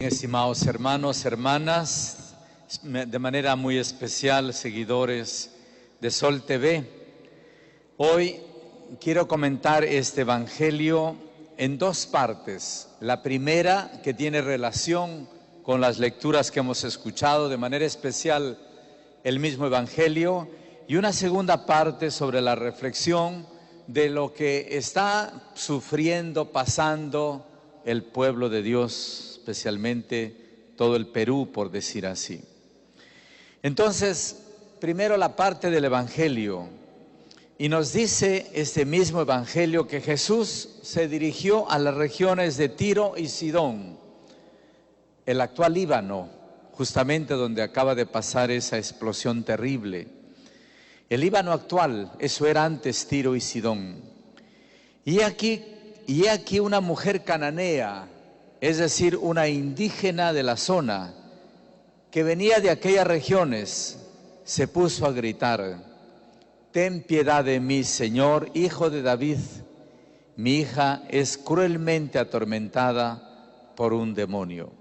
Estimados hermanos, hermanas, de manera muy especial, seguidores de Sol TV, hoy quiero comentar este evangelio en dos partes. La primera, que tiene relación con las lecturas que hemos escuchado, de manera especial el mismo evangelio, y una segunda parte sobre la reflexión de lo que está sufriendo, pasando el pueblo de Dios, especialmente todo el Perú, por decir así. Entonces, primero la parte del evangelio, y nos dice este mismo evangelio que Jesús se dirigió a las regiones de Tiro y Sidón, el actual Líbano, justamente donde acaba de pasar esa explosión terrible. El Líbano actual, eso era antes Tiro y Sidón. Y aquí una mujer cananea, es decir, una indígena de la zona, que venía de aquellas regiones, se puso a gritar: «Ten piedad de mí, Señor, hijo de David. Mi hija es cruelmente atormentada por un demonio».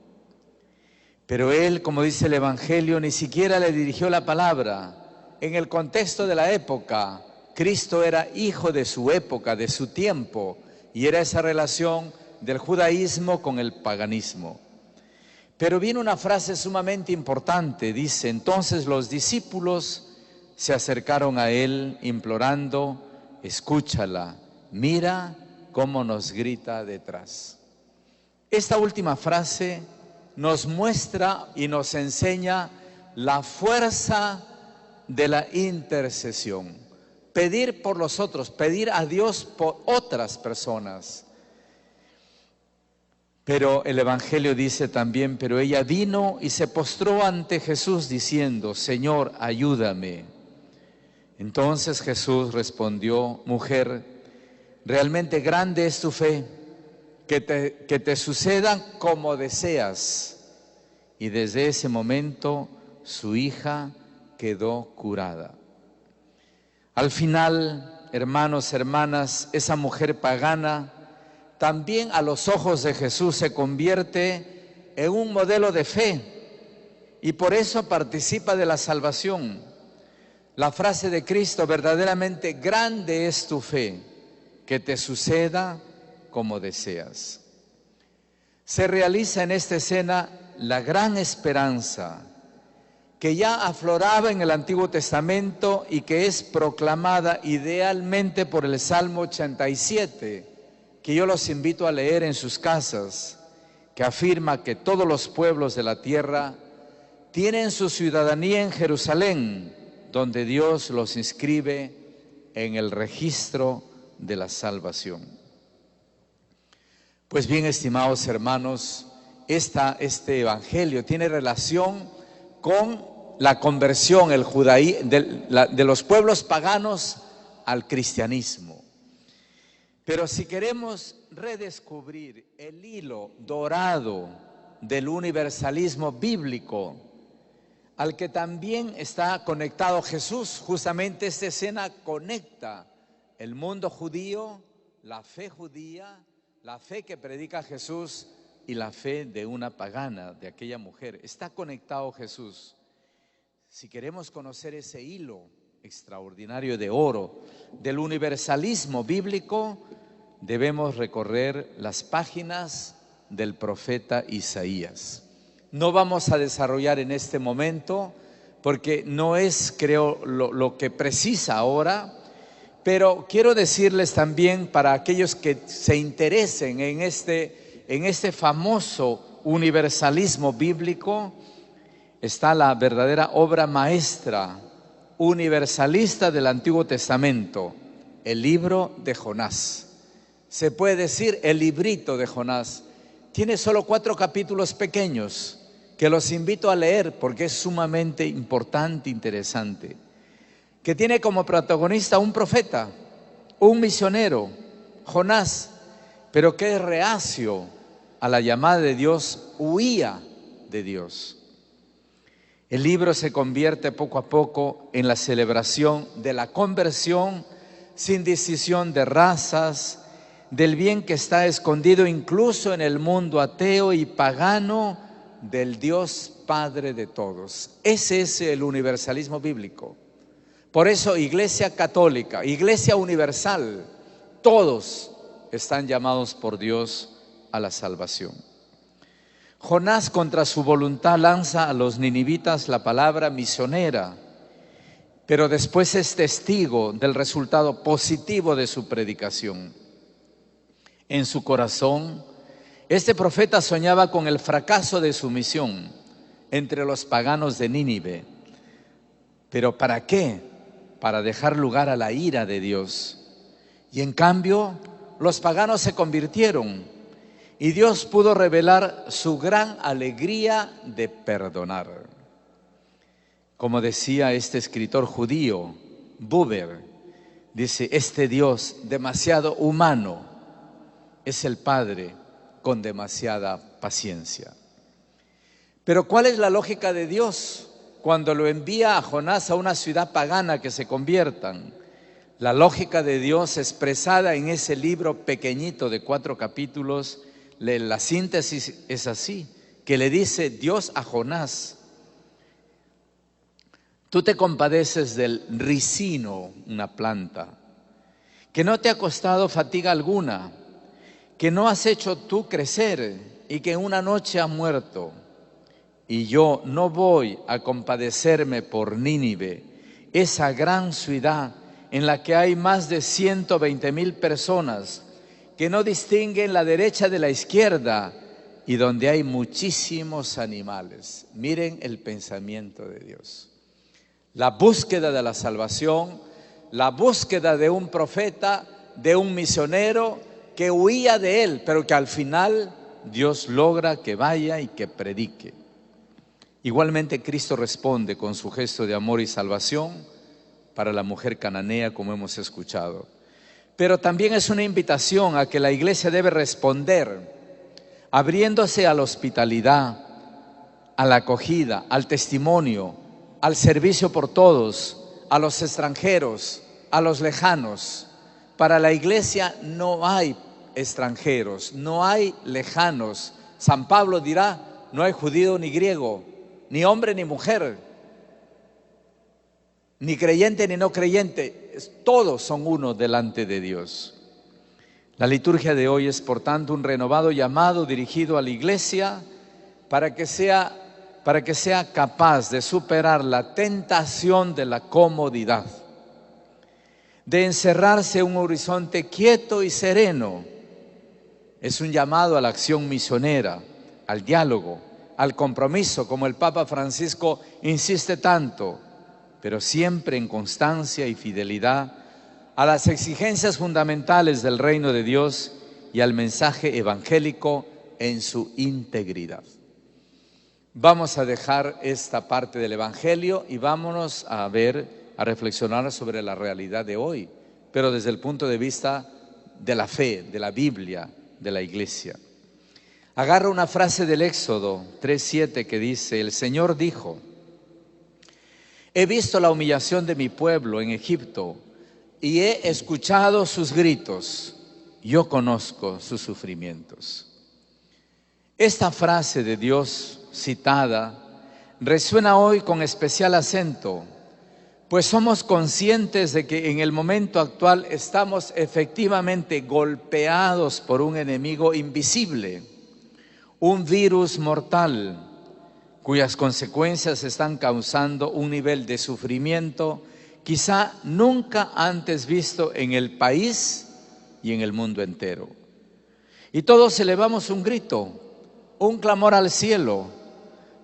Pero él, como dice el evangelio, ni siquiera le dirigió la palabra. En el contexto de la época, Cristo era hijo de su época, de su tiempo, y era esa relación del judaísmo con el paganismo. Pero viene una frase sumamente importante, dice: entonces los discípulos se acercaron a él implorando: escúchala, mira cómo nos grita detrás. Esta última frase nos muestra y nos enseña la fuerza de la intercesión. Pedir por los otros, pedir a Dios por otras personas. Pero el evangelio dice también: pero ella vino y se postró ante Jesús diciendo: Señor, ayúdame. Entonces Jesús respondió: mujer, realmente grande es tu fe, que te suceda como deseas. Y desde ese momento su hija quedó curada. Al final, hermanos, hermanas, esa mujer pagana también a los ojos de Jesús se convierte en un modelo de fe y por eso participa de la salvación. La frase de Cristo: verdaderamente grande es tu fe, que te suceda como deseas. Se realiza en esta escena la gran esperanza que ya afloraba en el Antiguo Testamento y que es proclamada idealmente por el Salmo 87, que yo los invito a leer en sus casas, que afirma que todos los pueblos de la tierra tienen su ciudadanía en Jerusalén, donde Dios los inscribe en el registro de la salvación. Pues bien, estimados hermanos, este evangelio tiene relación con la conversión de los pueblos paganos al cristianismo. Pero si queremos redescubrir el hilo dorado del universalismo bíblico, al que también está conectado Jesús, justamente esta escena conecta el mundo judío, la fe judía, la fe que predica Jesús y la fe de una pagana, de aquella mujer. Está conectado Jesús. Si queremos conocer ese hilo extraordinario de oro del universalismo bíblico, debemos recorrer las páginas del profeta Isaías. No vamos a desarrollar en este momento porque no es, creo, lo que precisa ahora, pero quiero decirles también, para aquellos que se interesen en este famoso universalismo bíblico, está la verdadera obra maestra universalista del Antiguo Testamento, el libro de Jonás. Se puede decir el librito de Jonás. Tiene solo 4 capítulos pequeños que los invito a leer porque es sumamente importante, interesante. Que tiene como protagonista un profeta, un misionero, Jonás, pero que es reacio a la llamada de Dios, huía de Dios. El libro se convierte poco a poco en la celebración de la conversión sin distinción de razas, del bien que está escondido incluso en el mundo ateo y pagano del Dios Padre de todos. Ese es el universalismo bíblico. Por eso, Iglesia católica, Iglesia universal, todos están llamados por Dios a la salvación. Jonás, contra su voluntad, lanza a los ninivitas la palabra misionera, pero después es testigo del resultado positivo de su predicación. En su corazón, este profeta soñaba con el fracaso de su misión entre los paganos de Nínive. ¿Pero para qué? Para dejar lugar a la ira de Dios. Y en cambio, los paganos se convirtieron y Dios pudo revelar su gran alegría de perdonar. Como decía este escritor judío, Buber, dice: este Dios demasiado humano es el Padre con demasiada paciencia. Pero ¿cuál es la lógica de Dios cuando lo envía a Jonás a una ciudad pagana que se conviertan? La lógica de Dios expresada en ese libro pequeñito de 4 capítulos, la síntesis es así, que le dice Dios a Jonás: tú te compadeces del ricino, una planta, que no te ha costado fatiga alguna, que no has hecho tú crecer y que en una noche ha muerto. Y yo no voy a compadecerme por Nínive, esa gran ciudad en la que hay más de 120,000 personas que no distinguen la derecha de la izquierda y donde hay muchísimos animales. Miren el pensamiento de Dios. La búsqueda de la salvación, la búsqueda de un profeta, de un misionero que huía de él, pero que al final Dios logra que vaya y que predique. Igualmente Cristo responde con su gesto de amor y salvación para la mujer cananea, como hemos escuchado. Pero también es una invitación a que la iglesia debe responder, abriéndose a la hospitalidad, a la acogida, al testimonio, al servicio por todos, a los extranjeros, a los lejanos. Para la iglesia no hay extranjeros, no hay lejanos. San Pablo dirá: no hay judío ni griego, ni hombre ni mujer, ni creyente ni no creyente, todos son uno delante de Dios. La liturgia de hoy es, por tanto, un renovado llamado dirigido a la iglesia para que sea capaz de superar la tentación de la comodidad, de encerrarse en un horizonte quieto y sereno. Es un llamado a la acción misionera, al diálogo, al compromiso, como el Papa Francisco insiste tanto, pero siempre en constancia y fidelidad a las exigencias fundamentales del reino de Dios y al mensaje evangélico en su integridad. Vamos a dejar esta parte del evangelio y vámonos a reflexionar sobre la realidad de hoy, pero desde el punto de vista de la fe, de la Biblia, de la iglesia. Agarra una frase del Éxodo 3:7 que dice: el Señor dijo: he visto la humillación de mi pueblo en Egipto y he escuchado sus gritos, yo conozco sus sufrimientos. Esta frase de Dios citada resuena hoy con especial acento, pues somos conscientes de que en el momento actual estamos efectivamente golpeados por un enemigo invisible, un virus mortal, cuyas consecuencias están causando un nivel de sufrimiento quizá nunca antes visto en el país y en el mundo entero. Y todos elevamos un grito, un clamor al cielo,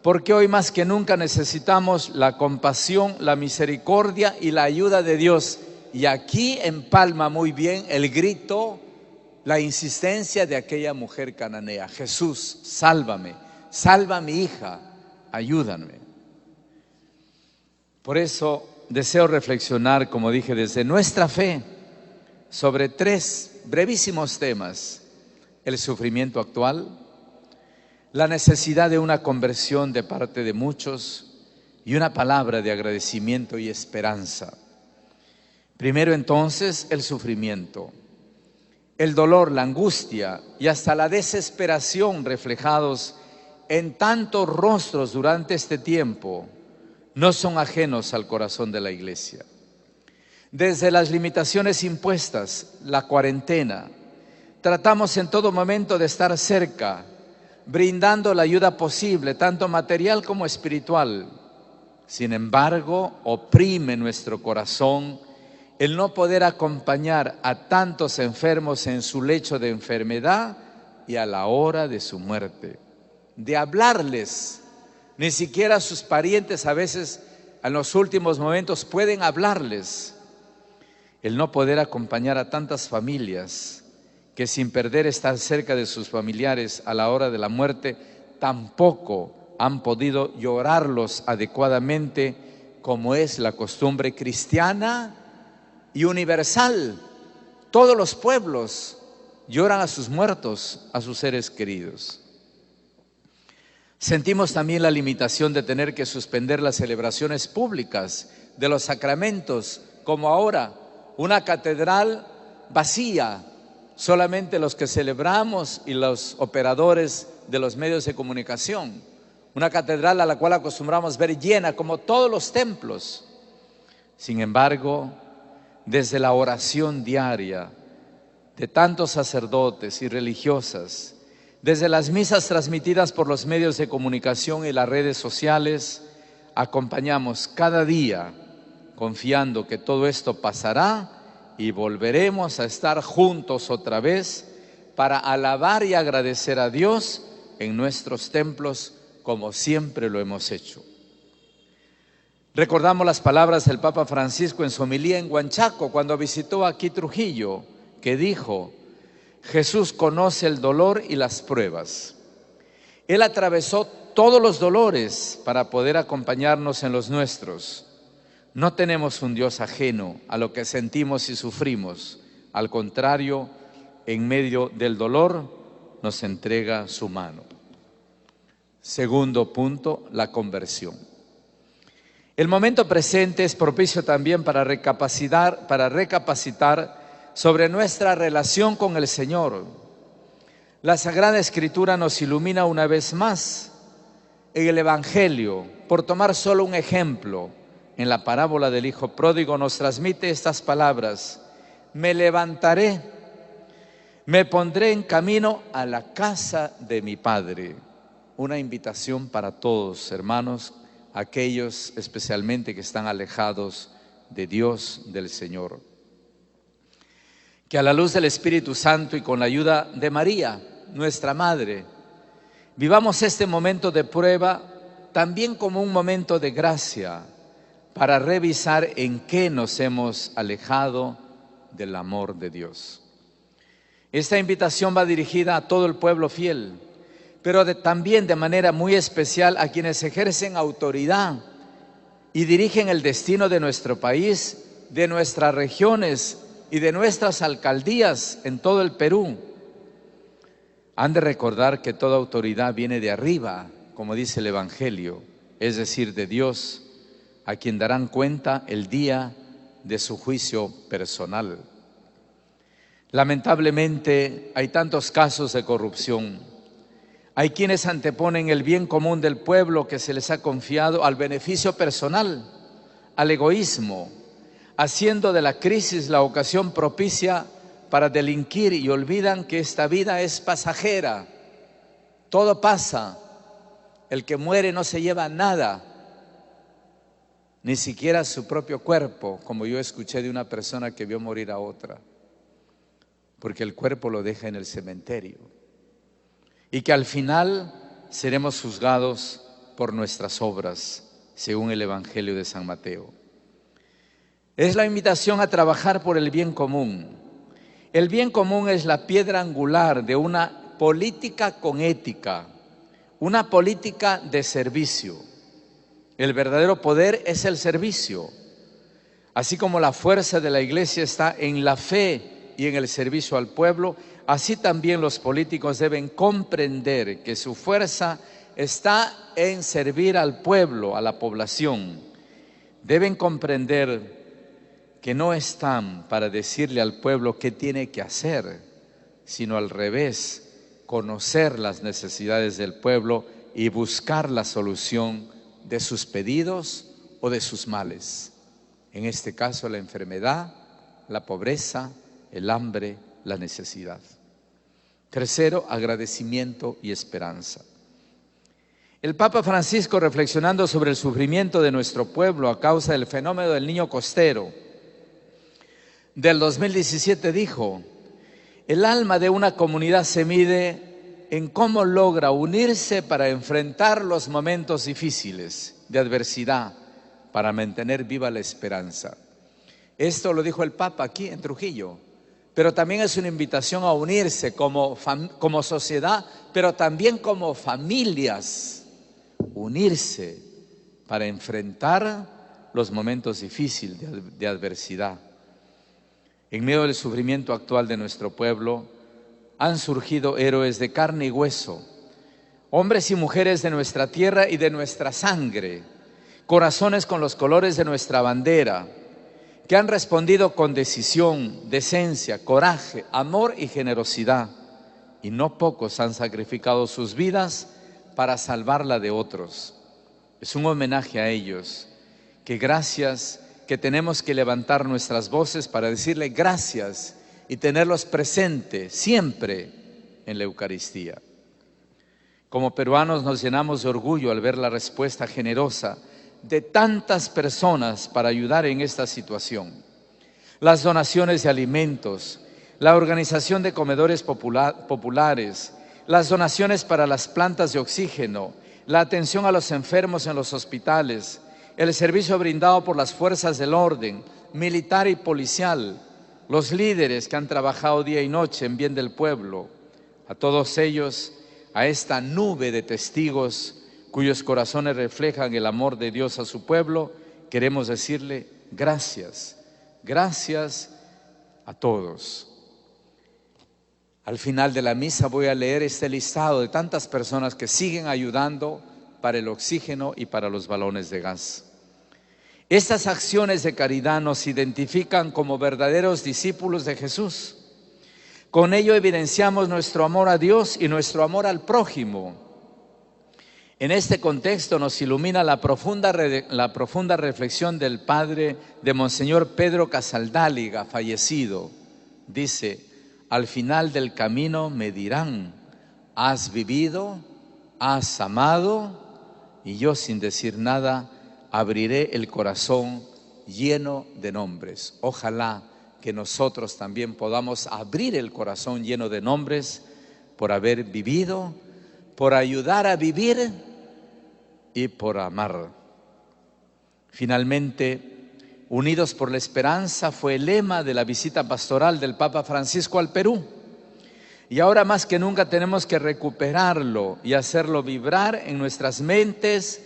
porque hoy más que nunca necesitamos la compasión, la misericordia y la ayuda de Dios. Y aquí empalma muy bien el grito, la insistencia de aquella mujer cananea: Jesús, sálvame, salva a mi hija, ayúdame. Por eso deseo reflexionar, como dije, desde nuestra fe sobre 3 brevísimos temas: el sufrimiento actual, la necesidad de una conversión de parte de muchos y una palabra de agradecimiento y esperanza. Primero, entonces, el sufrimiento, el dolor, la angustia y hasta la desesperación reflejados en tantos rostros durante este tiempo no son ajenos al corazón de la iglesia. Desde las limitaciones impuestas, la cuarentena, tratamos en todo momento de estar cerca, brindando la ayuda posible, tanto material como espiritual. Sin embargo, oprime nuestro corazón el no poder acompañar a tantos enfermos en su lecho de enfermedad y a la hora de su muerte. De hablarles, ni siquiera sus parientes a veces en los últimos momentos pueden hablarles. El no poder acompañar a tantas familias que sin perder estar cerca de sus familiares a la hora de la muerte, tampoco han podido llorarlos adecuadamente, como es la costumbre cristiana y universal. Todos los pueblos lloran a sus muertos, a sus seres queridos. Sentimos también la limitación de tener que suspender las celebraciones públicas de los sacramentos, como ahora, una catedral vacía, solamente los que celebramos y los operadores de los medios de comunicación. Una catedral a la cual acostumbramos ver llena, como todos los templos. Sin embargo, desde la oración diaria de tantos sacerdotes y religiosas, desde las misas transmitidas por los medios de comunicación y las redes sociales, acompañamos cada día confiando que todo esto pasará y volveremos a estar juntos otra vez para alabar y agradecer a Dios en nuestros templos como siempre lo hemos hecho. Recordamos las palabras del Papa Francisco en su homilía en Huanchaco cuando visitó aquí Trujillo, que dijo: Jesús conoce el dolor y las pruebas. Él atravesó todos los dolores para poder acompañarnos en los nuestros. No tenemos un Dios ajeno a lo que sentimos y sufrimos. Al contrario, en medio del dolor nos entrega su mano. Segundo punto, la conversión. El momento presente es propicio también para recapacitar sobre nuestra relación con el Señor. La Sagrada Escritura nos ilumina una vez más en el Evangelio. Por tomar solo un ejemplo, en la parábola del Hijo Pródigo nos transmite estas palabras: me levantaré, me pondré en camino a la casa de mi Padre. Una invitación para todos, hermanos, aquellos especialmente que están alejados de Dios, del Señor. Que a la luz del Espíritu Santo y con la ayuda de María, nuestra Madre, vivamos este momento de prueba también como un momento de gracia para revisar en qué nos hemos alejado del amor de Dios. Esta invitación va dirigida a todo el pueblo fiel, pero también de manera muy especial a quienes ejercen autoridad y dirigen el destino de nuestro país, de nuestras regiones y de nuestras alcaldías en todo el Perú. Han de recordar que toda autoridad viene de arriba, como dice el Evangelio, es decir, de Dios, a quien darán cuenta el día de su juicio personal. Lamentablemente hay tantos casos de corrupción. Hay quienes anteponen el bien común del pueblo que se les ha confiado al beneficio personal, al egoísmo, haciendo de la crisis la ocasión propicia para delinquir y olvidan que esta vida es pasajera. Todo pasa. El que muere no se lleva nada, ni siquiera su propio cuerpo, como yo escuché de una persona que vio morir a otra, porque el cuerpo lo deja en el cementerio. Y que al final seremos juzgados por nuestras obras, según el Evangelio de San Mateo. Es la invitación a trabajar por el bien común. El bien común es la piedra angular de una política con ética, una política de servicio. El verdadero poder es el servicio. Así como la fuerza de la Iglesia está en la fe y en el servicio al pueblo, así también los políticos deben comprender que su fuerza está en servir al pueblo, a la población. Deben comprender que no están para decirle al pueblo qué tiene que hacer, sino al revés, conocer las necesidades del pueblo y buscar la solución de sus pedidos o de sus males. En este caso, la enfermedad, la pobreza, el hambre, la necesidad. Tercero, agradecimiento y esperanza. El Papa Francisco, reflexionando sobre el sufrimiento de nuestro pueblo a causa del fenómeno del niño costero del 2017, dijo: el alma de una comunidad se mide en cómo logra unirse para enfrentar los momentos difíciles de adversidad, para mantener viva la esperanza. Esto lo dijo el Papa aquí en Trujillo, pero también es una invitación a unirse como sociedad, pero también como familias. Unirse para enfrentar los momentos difíciles de adversidad. En medio del sufrimiento actual de nuestro pueblo han surgido héroes de carne y hueso, hombres y mujeres de nuestra tierra y de nuestra sangre, corazones con los colores de nuestra bandera, que han respondido con decisión, decencia, coraje, amor y generosidad, y no pocos han sacrificado sus vidas para salvar la de otros. Es un homenaje a ellos, que tenemos que levantar nuestras voces para decirle gracias y tenerlos presentes siempre en la Eucaristía. Como peruanos nos llenamos de orgullo al ver la respuesta generosa de tantas personas para ayudar en esta situación. Las donaciones de alimentos, la organización de comedores populares, las donaciones para las plantas de oxígeno, la atención a los enfermos en los hospitales, el servicio brindado por las fuerzas del orden, militar y policial, los líderes que han trabajado día y noche en bien del pueblo. A todos ellos, a esta nube de testigos cuyos corazones reflejan el amor de Dios a su pueblo, queremos decirle gracias, gracias a todos. Al final de la misa voy a leer este listado de tantas personas que siguen ayudando para el oxígeno y para los balones de gas. Estas acciones de caridad nos identifican como verdaderos discípulos de Jesús. Con ello evidenciamos nuestro amor a Dios y nuestro amor al prójimo. En este contexto nos ilumina la profunda reflexión del padre de Monseñor Pedro Casaldáliga, fallecido. Dice: al final del camino me dirán, ¿has vivido? ¿Has amado? Y yo, sin decir nada, abriré el corazón lleno de nombres. Ojalá que nosotros también podamos abrir el corazón lleno de nombres por haber vivido, por ayudar a vivir y por amar. Finalmente, unidos por la esperanza fue el lema de la visita pastoral del Papa Francisco al Perú. Y ahora más que nunca tenemos que recuperarlo y hacerlo vibrar en nuestras mentes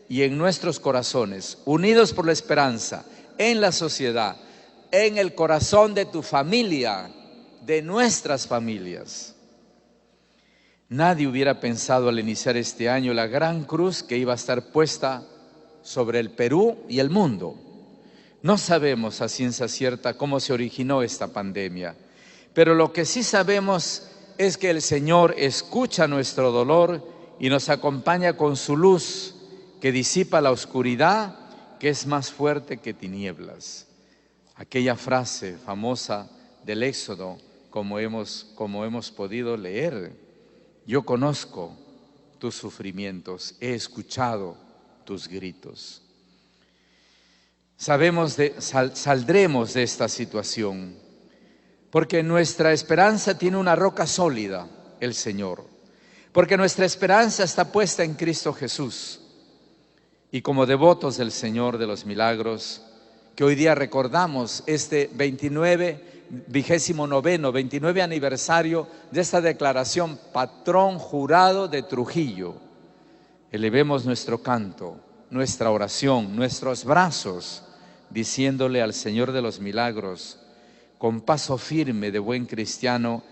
y en nuestros corazones. Unidos por la esperanza, en la sociedad, en el corazón de tu familia, de nuestras familias. Nadie hubiera pensado al iniciar este año la gran cruz que iba a estar puesta sobre el Perú y el mundo. No sabemos a ciencia cierta cómo se originó esta pandemia, pero lo que sí sabemos es que el Señor escucha nuestro dolor y nos acompaña con su luz que disipa la oscuridad, que es más fuerte que tinieblas. Aquella frase famosa del Éxodo, como hemos podido leer: yo conozco tus sufrimientos, he escuchado tus gritos. Saldremos de esta situación, porque nuestra esperanza tiene una roca sólida, el Señor. Porque nuestra esperanza está puesta en Cristo Jesús. Y como devotos del Señor de los Milagros, que hoy día recordamos este 29 aniversario de esta declaración patrón jurado de Trujillo, elevemos nuestro canto, nuestra oración, nuestros brazos, diciéndole al Señor de los Milagros, con paso firme de buen cristiano,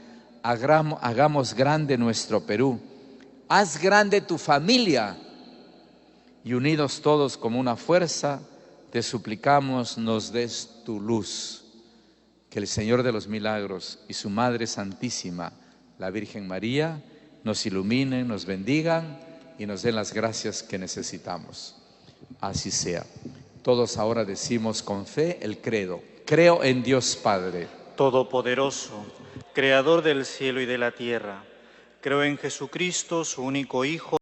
hagamos grande nuestro Perú, haz grande tu familia, y unidos todos como una fuerza, te suplicamos nos des tu luz. Que el Señor de los Milagros y su Madre Santísima, la Virgen María, nos iluminen, nos bendigan y nos den las gracias que necesitamos. Así sea. Todos ahora decimos con fe el credo. Creo en Dios Padre Todopoderoso, Creador del cielo y de la tierra. Creo en Jesucristo, su único Hijo,